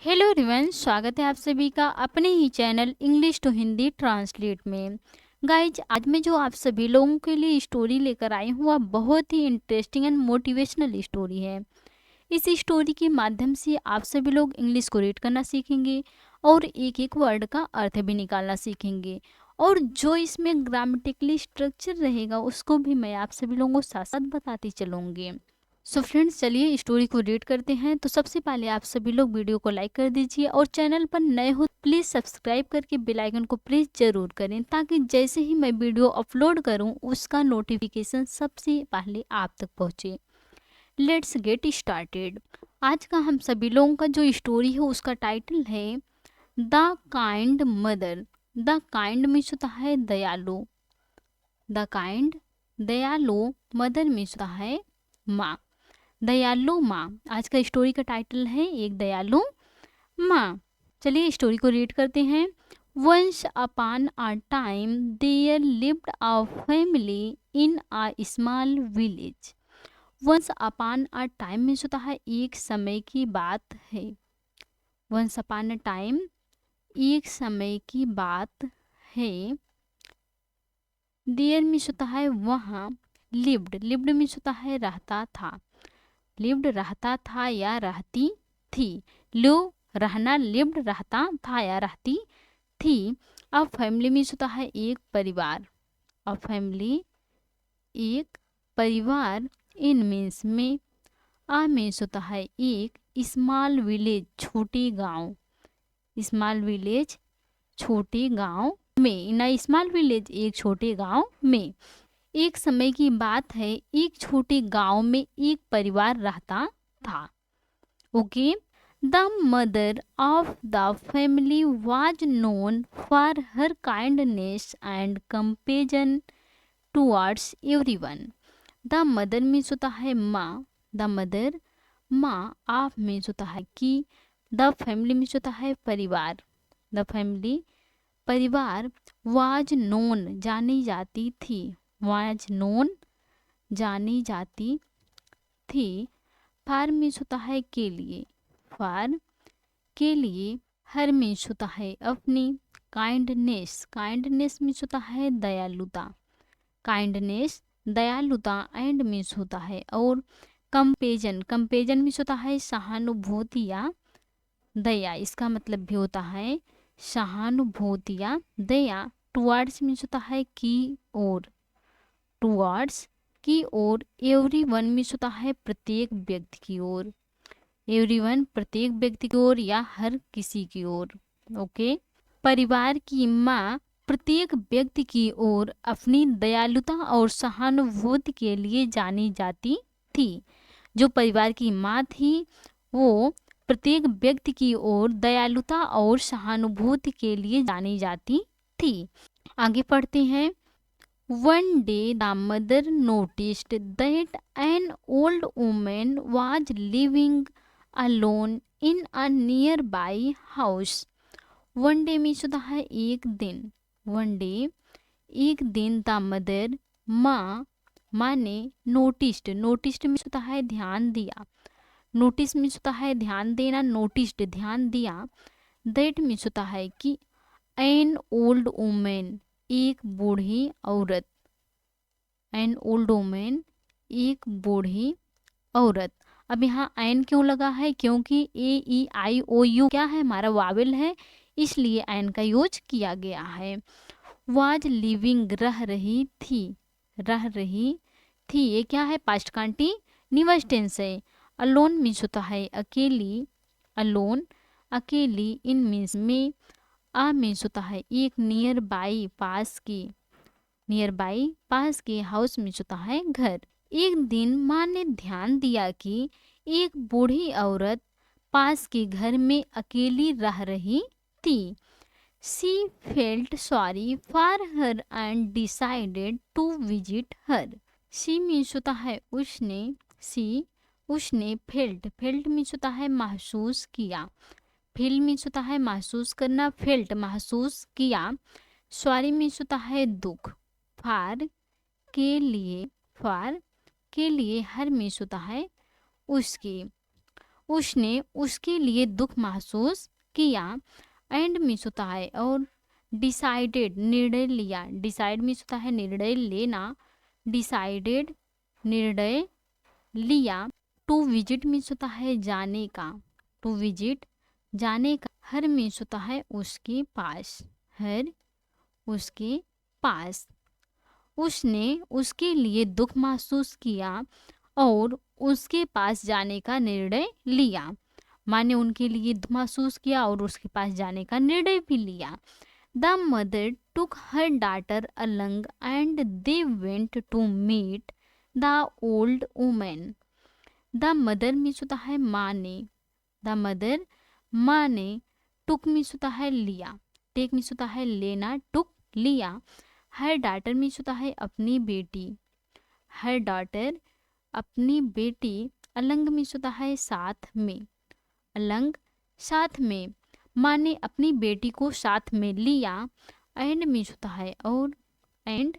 Hello everyone, स्वागत है आप सभी का अपने ही channel English to Hindi translate में। गाइज, आज मैं जो आप सभी लोगों के लिए स्टोरी लेकर आई हूँ वह बहुत ही इंटरेस्टिंग एंड मोटिवेशनल स्टोरी है। इस स्टोरी के माध्यम से आप सभी लोग इंग्लिश को रीड करना सीखेंगे और एक एक वर्ड का अर्थ भी निकालना सीखेंगे। और जो इसमें ग्रामेटिकली स्ट्रक्चर रहेगा उसको भी मैं आप सभी लोगों को साथ साथ बताती चलूँगी। सो फ्रेंड्स, चलिए स्टोरी को रीड करते हैं। तो सबसे पहले आप सभी लोग वीडियो को लाइक कर दीजिए और चैनल पर नए हो प्लीज़ सब्सक्राइब करके बेल आइकन को प्रेस जरूर करें, ताकि जैसे ही मैं वीडियो अपलोड करूं उसका नोटिफिकेशन सबसे पहले आप तक पहुंचे। Let's get started. आज का हम सभी लोगों का जो स्टोरी है उसका टाइटल है the kind mother. The kind means होता है दयालु। द काइंड दयालु, मदर मीन्स होता है माँ। दयालु माँ, आज का स्टोरी का टाइटल है एक दयालु माँ। चलिए स्टोरी को रीड करते हैं। Once upon a time there lived a family in a small village. Once upon a time means होता है एक समय की बात है। वंस अपॉन अ टाइम एक समय की बात है। देयर मीन्स होता है वहाँ। लिव्ड, लिव्ड मीन्स होता है रहता था। लिव्ड रहता था या रहती थी। लिव रहना, लिव्ड रहता था या रहती थी। अब फैमिली मीन्स होता है एक परिवार। अब फैमिली एक परिवार। इन मीन्स में। आ मीन्स होता है एक। स्मॉल विलेज छोटे गांव। स्मॉल विलेज छोटे गांव में। इन अ स्मॉल विलेज एक छोटे गांव में। एक समय की बात है, एक छोटे गांव में एक परिवार रहता था। Okay. The mother of the family was known for her kindness and compassion towards everyone. The mother means होता है माँ। द मदर माँ। ऑफ मीन्स होता है कि। द फैमिली मीन्स होता है परिवार। द फैमिली परिवार। वाज नोन जानी जाती थी। वाज नोन जानी जाती थी। फार मीन्स होता है के लिए। फार के लिए। हर मीन्स होता है अपनी। काइंडनेस, काइंडनेस मीन्स होता है दयालुता। काइंडनेस दयालुता। एंड मीन्स होता है और। कंपेजन, कंपेजन मीन्स होता है सहानुभूति या दया। इसका मतलब भी होता है सहानुभूति या दया। टुवर्ड्स मीन्स होता है की ओर। टुवर्ड्स की ओर। एवरी वन मीन्स होता है प्रत्येक व्यक्ति की ओर। एवरीवन प्रत्येक व्यक्ति की ओर या हर किसी की ओर। ओके। परिवार की माँ प्रत्येक व्यक्ति की ओर अपनी दयालुता और सहानुभूति के लिए जानी जाती थी। जो परिवार की माँ थी वो प्रत्येक व्यक्ति की ओर दयालुता और सहानुभूति के लिए जानी जाती थी। आगे पढ़ते हैं। One day the mother noticed that an old woman was living alone in a nearby house. One day means होता है एक दिन। One day एक दिन द मदर माँ। माँ ने नोटिस्ड, नोटिस्ड मीन्स होता है ध्यान दिया। नोटिस मीन्स होता है ध्यान देना। नोटिस्ड ध्यान दिया। दैट मीन्स होता है कि। एन ओल्ड वुमेन एक बूढ़ी औरत। एन ओल्ड वुमेन एक बूढ़ी औरत। अब यहाँ एन क्यों लगा है? क्योंकि ए ई आई ओ यू क्या है? हमारा वावेल है, इसलिए एन का यूज किया गया है। वाज लिविंग रह रही थी। रह रही थी ये क्या है? पास्ट कंटीन्यूअस टेंस है। अलोन मीन्स होता है अकेली। अलोन अकेली। इन मीन्स में। आ मीन्स होता है एक। नियर बाई पास की। नियर बाई पास के। हाउस मीन्स होता है घर। एक दिन माँ ने ध्यान दिया कि एक बूढ़ी औरत पास के घर में अकेली रह रही थी। She felt sorry for her and decided to visit her. She means होता है उसने। सी उसने। फेल्ट, फेल्ट मीन्स होता है महसूस किया। फील मीन्स होता है महसूस करना। फेल्ट महसूस किया। सॉरी मीन्स होता है दुख। फार के लिए। फार के लिए। हर मीन्स होता है उसकी। उसने उसके लिए दुख महसूस किया। एंड मीन्स होता है और डिसाइडेड निर्णय लिया। डिसाइड मीन्स होता है निर्णय लेना, डिसाइडेड निर्णय लिया। टू विजिट मीन्स होता है जाने का, टू विजिट जाने का। हर मीन्स होता है उसके पास, हर उसके पास। उसने उसके लिए दुख महसूस किया और उसके पास जाने का निर्णय लिया। माने उनके लिए दुख महसूस किया और उसके पास जाने का निर्णय भी लिया। The mother took her daughter along and they went to meet the old women. The mother means होता है माँ ने, द मदर माँ ने, टुक मीन्स होता है लिया, टेक मीन्स होता है लेना, टुक लिया। हर डॉटर मीन्स होता है अपनी बेटी, हर डॉटर अपनी बेटी। अलंग मीन्स होता है साथ में, अलंग साथ में। माँ ने अपनी बेटी को साथ में लिया। एंड मीन्स होता है और, एंड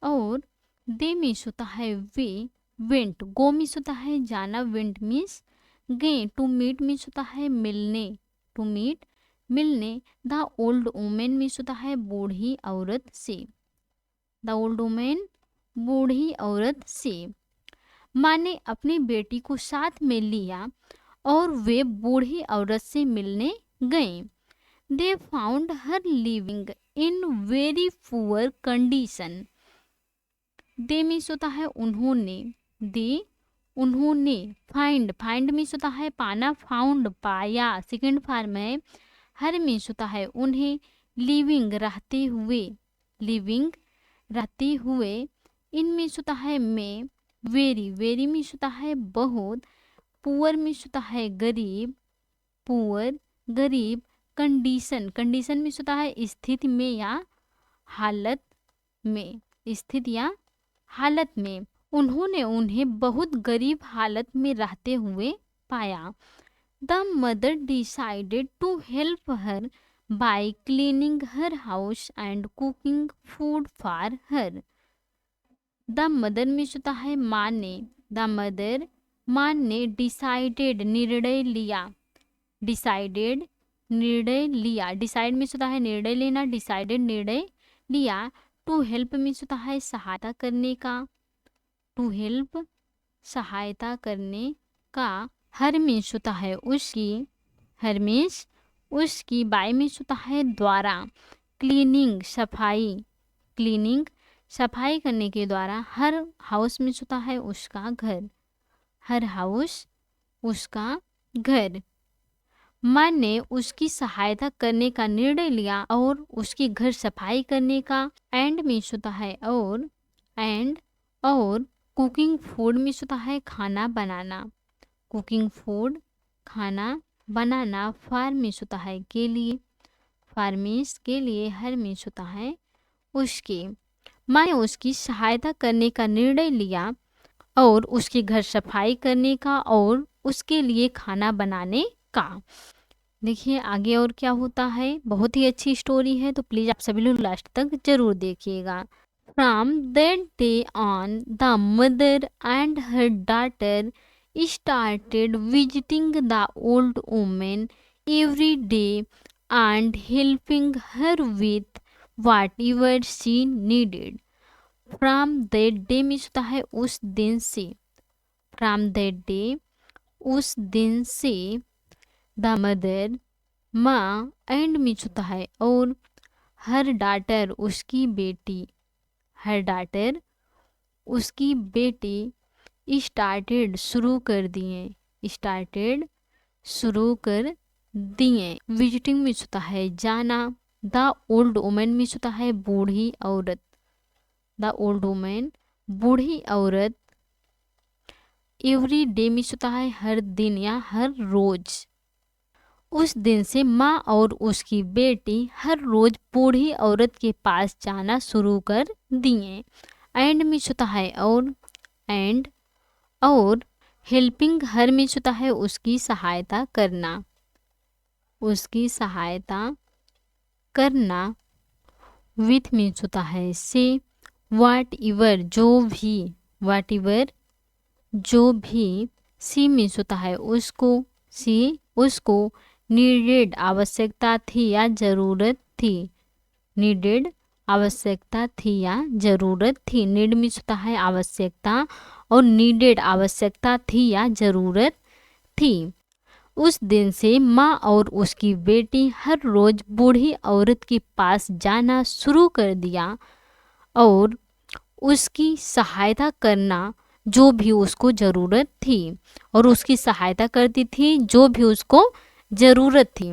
और। दे मीन्स होता है वे, वेंट गो मीन्स होता है जाना, वेंट मीन्स गए। टू मीट मीन्स होता है मिलने, टू मीट मिलने। द ओल्ड वुमेन मीन्स होता है बूढ़ी औरत से, द ओल्ड वुमेन बूढ़ी औरत से। माँ ने अपनी बेटी को साथ में लिया और वे बूढ़ी औरत से मिलने गए। They found her living in very poor condition. They means होता है उन्होंने, दे उन्होंने। फाइंड, फाइंड मीन्स होता है पाना, फाउंड पाया, सेकेंड फॉर्म है। हर मीन्स होता है उन्हें, लिविंग रहते हुए, लिविंग रहते हुए। इन मीन्स होता है में, वेरी, वेरी मीन्स होता है बहुत। पुअर मीन्स होता है गरीब, पुअर गरीब। कंडीशन, कंडीशन मीन्स होता है स्थिति में या हालत में, स्थिति या हालत में। उन्होंने उन्हें बहुत गरीब हालत में रहते हुए पाया। The mother decided to help her by cleaning her house and cooking food for her. The mother means होता है माँ ने, द मदर माँ ने डिसाइडेड निर्णय लिया, डिसाइडेड निर्णय लिया। डिसाइड मीन्स होता है निर्णय लेना, डिसाइडेड निर्णय लिया। टू हेल्प मीन्स होता है सहायता करने का, टू हेल्प सहायता करने का। हर मीन्स होता है उसकी, हर मीन्स उसकी। बाय मीन्स होता है द्वारा। क्लीनिंग सफाई, क्लीनिंग सफाई करने के द्वारा। हर हाउस मीन्स होता है उसका घर, हर हाउस उसका घर। माँ ने उसकी सहायता करने का निर्णय लिया और उसके घर सफाई करने का। एंड मीन्स होता है और, एंड और। कुकिंग फूड मीन्स होता है खाना बनाना, कुकिंग फूड खाना बनाना। फॉर मीन्स होता है के लिए, फॉर मीन्स के लिए। हर मीन्स होता है उसके। माँ ने उसकी सहायता करने का निर्णय लिया और उसके घर सफाई करने का और उसके लिए खाना बनाने का। देखिए आगे और क्या होता है, बहुत ही अच्छी स्टोरी है, तो प्लीज़ आप सभी लोग लास्ट तक जरूर देखिएगा। From that day on, the mother and her daughter started visiting the old woman every day and helping her with whatever she needed. From that day means होता है उस दिन से, from that day उस दिन से। द मदर माँ, and means होता है और। हर डाटर उसकी बेटी, हर डाटर उसकी बेटी। स्टार्टेड शुरू कर दिए, स्टार्टेड शुरू कर दिए। विजिटिंग मीन्स होता है जाना। द ओल्ड वुमेन मीन्स होता है बूढ़ी औरत, द ओल्ड वुमेन बूढ़ी औरत। एवरी डे मीन्स होता है हर दिन या हर रोज। उस दिन से माँ और उसकी बेटी हर रोज बूढ़ी औरत के पास जाना शुरू कर दिए। एंड मीन्स होता है और, एंड और। हेल्पिंग हर मीन्स होता है उसकी सहायता करना, उसकी सहायता करना। विथ मीन्स होता है से। वाट एवर जो भी, वाट एवर जो भी। सी मीन्स होता है उसको, सी उसको नीडेड आवश्यकता थी या ज़रूरत थी। नीडेड आवश्यकता थी या ज़रूरत थी। नीड मीन्स होता है आवश्यकता और नीडेड आवश्यकता थी या ज़रूरत थी। उस दिन से माँ और उसकी बेटी हर रोज़ बूढ़ी औरत के पास जाना शुरू कर दिया और उसकी सहायता करना जो भी उसको ज़रूरत थी, और उसकी सहायता करती थी जो भी उसको ज़रूरत थी।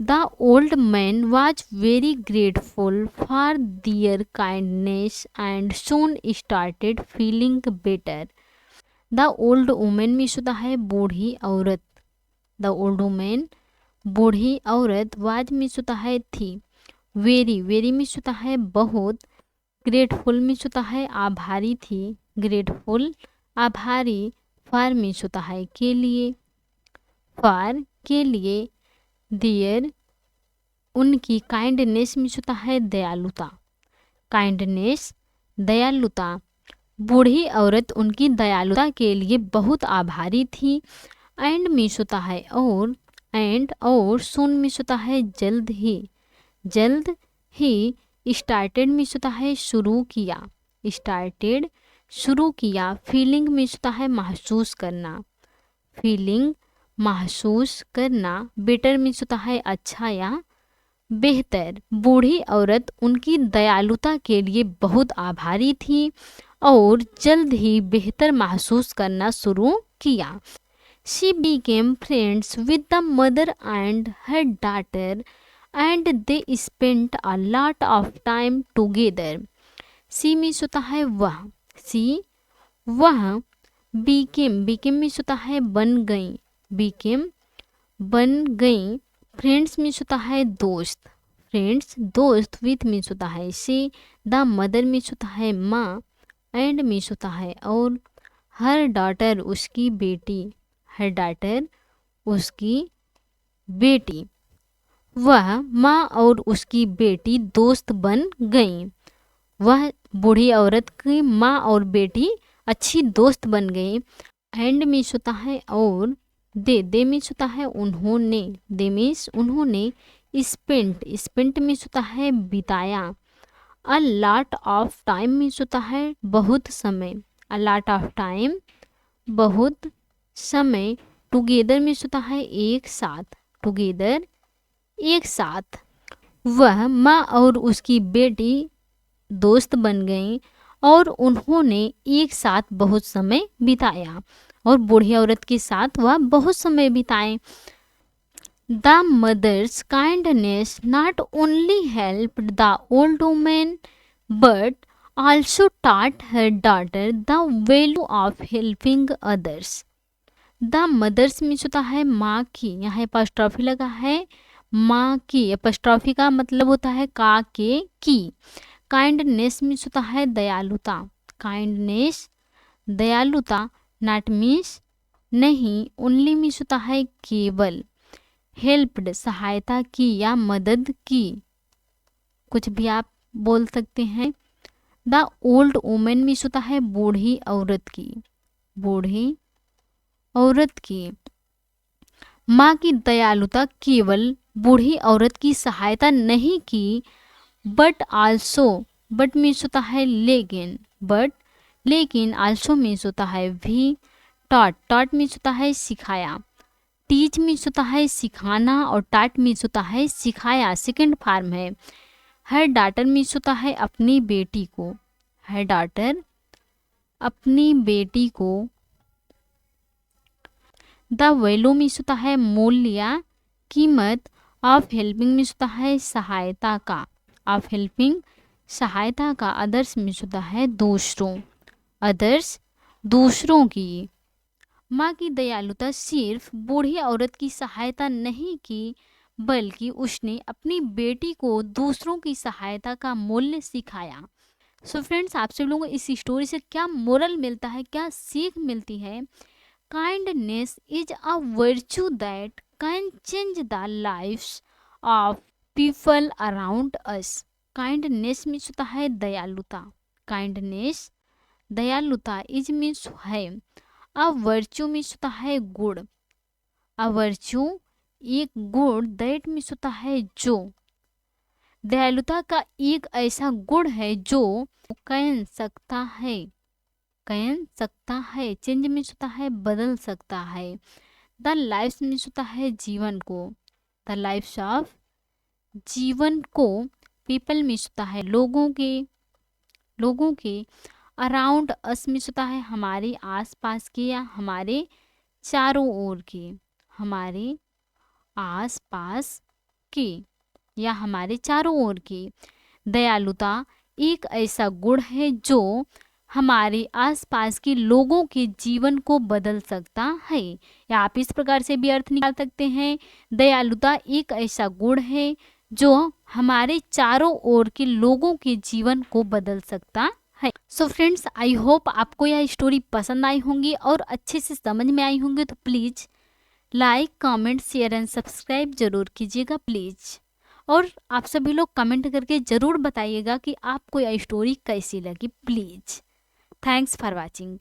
The old man was very grateful for their kindness and soon started feeling better. The old woman means होता है बूढ़ी औरत। द ओल्ड वुमेन बूढ़ी औरत, वाज मीन्स होता है थी, वेरी वेरी मीन्स होता है बहुत, ग्रेटफुल मीन्स होता है आभारी थी, ग्रेटफुल आभारी, फॉर मीन्स होता है के लिए, फॉर के लिए, दियर उनकी, काइंडनेस मीन्स होता है दयालुता, काइंडनेस दयालुता, बूढ़ी औरत उनकी दयालुता के लिए बहुत आभारी थी। एंड मीन्स होता है और, एंड और, सुन मीन्स होता है जल्द ही, जल्द ही, स्टार्टेड मीन्स होता है शुरू किया, स्टार्टेड शुरू किया, फीलिंग मीन्स होता है महसूस करना, फीलिंग महसूस करना, बेटर मीन्स होता है अच्छा या बेहतर। बूढ़ी औरत उनकी दयालुता के लिए बहुत आभारी थी और जल्द ही बेहतर महसूस करना शुरू किया। She became friends with the mother and her daughter and they spent a lot of time together. She means होता है वह, she वह, became means होता है बन गई, became बन गई, फ्रेंड्स मीन्स होता है दोस्त, फ्रेंड्स दोस्त, विथ मीन्स होता है से, द मदर मीन्स होता है माँ, एंड मीन्स होता है और, हर डॉटर उसकी बेटी, हर डॉटर उसकी बेटी, वह माँ और उसकी बेटी दोस्त बन गई, वह बूढ़ी औरत की माँ और बेटी अच्छी दोस्त बन गई। एंड मीन्स होता है और, दे मीन्स होता है उन्होंने, दे मीन्स उन्होंने, स्पेंट मीन्स होता है बिताया, a lot of time means होता है बहुत समय, अ लॉट ऑफ टाइम बहुत समय, टुगेदर मीन्स होता है एक साथ, टुगेदर एक साथ, वह माँ और उसकी बेटी दोस्त बन गईं और उन्होंने एक साथ बहुत समय बिताया, और बूढ़ी औरत के साथ वह बहुत समय बिताए। The mother's kindness not only helped the old woman but also taught her daughter the value of helping others. The mother's means होता है माँ की, यहाँ एपॉस्ट्रॉफी लगा है, माँ की, एपॉस्ट्रॉफी का मतलब होता है का के की। काइंडनेस मीन्स होता है दयालुता, काइंडनेस दयालुता, नॉट मीन्स नहीं, ओनली मीन्स होता है केवल, हेल्प्ड सहायता की या मदद की, कुछ भी आप बोल सकते हैं। द ओल्ड वुमेन मीन्स होता है बूढ़ी औरत की, बूढ़ी औरत की, माँ की दयालुता केवल बूढ़ी औरत की सहायता नहीं की, बट आल्सो, बट मीन्स होता है लेकिन, बट लेकिन, आल्सो मीन्स होता है भी, टॉट मीन्स होता है सिखाया, टीच मीन्स होता है सिखाना और टाट मीन्स होता है सिखाया, सेकंड फॉर्म है। हर डॉटर मीन्स होता है अपनी बेटी को, हर डॉटर अपनी बेटी को। द वैल्यू मीन्स होता है मूल्य या कीमत, ऑफ हेल्पिंग मीन्स होता है सहायता का, ऑफ हेल्पिंग सहायता का, अदर्स मीन्स होता है दूसरों, अदर्स दूसरों की। माँ की दयालुता सिर्फ बूढ़ी औरत की सहायता नहीं की, बल्कि उसने अपनी बेटी को दूसरों की सहायता का मूल्य सिखाया। सो फ्रेंड्स, आप सब लोगों को इस स्टोरी से क्या मोरल मिलता है, क्या सीख मिलती है? Kindness is a virtue that can change the lives of people around us. Kindness means होता है दयालुता, काइंडनेस दयालुता, इज मीन्स है, अ वर्च्यू मीन्स होता है गुण, अ वर्च्यू एक गुण दैट मीन्स होता है जो। दयालुता का एक ऐसा गुण है जो कैन सकता है, कैन सकता है। चेंज मीन्स होता है बदल सकता है। द लाइफ मीन्स होता है जीवन को, द लाइफ ऑफ जीवन को। पीपल मीन्स होता है लोगों के, लोगों के। अराउंड अस मीन्स होता है हमारे आसपास के या हमारे चारों ओर के, हमारे आसपास के या हमारे चारों ओर के। दयालुता एक ऐसा गुण है जो हमारे आसपास के लोगों के जीवन को बदल सकता है। या आप इस प्रकार से भी अर्थ निकाल सकते हैं, दयालुता एक ऐसा गुण है जो हमारे चारों ओर के लोगों के जीवन को बदल सकता है। सो फ्रेंड्स, आई होप आपको यह स्टोरी पसंद आई होंगी और अच्छे से समझ में आई होंगी। तो please like, comment, share and subscribe जरूर कीजिएगा प्लीज़। और आप सभी लोग कमेंट करके ज़रूर बताइएगा कि आपको यह स्टोरी कैसी लगी प्लीज़। Thanks for watching.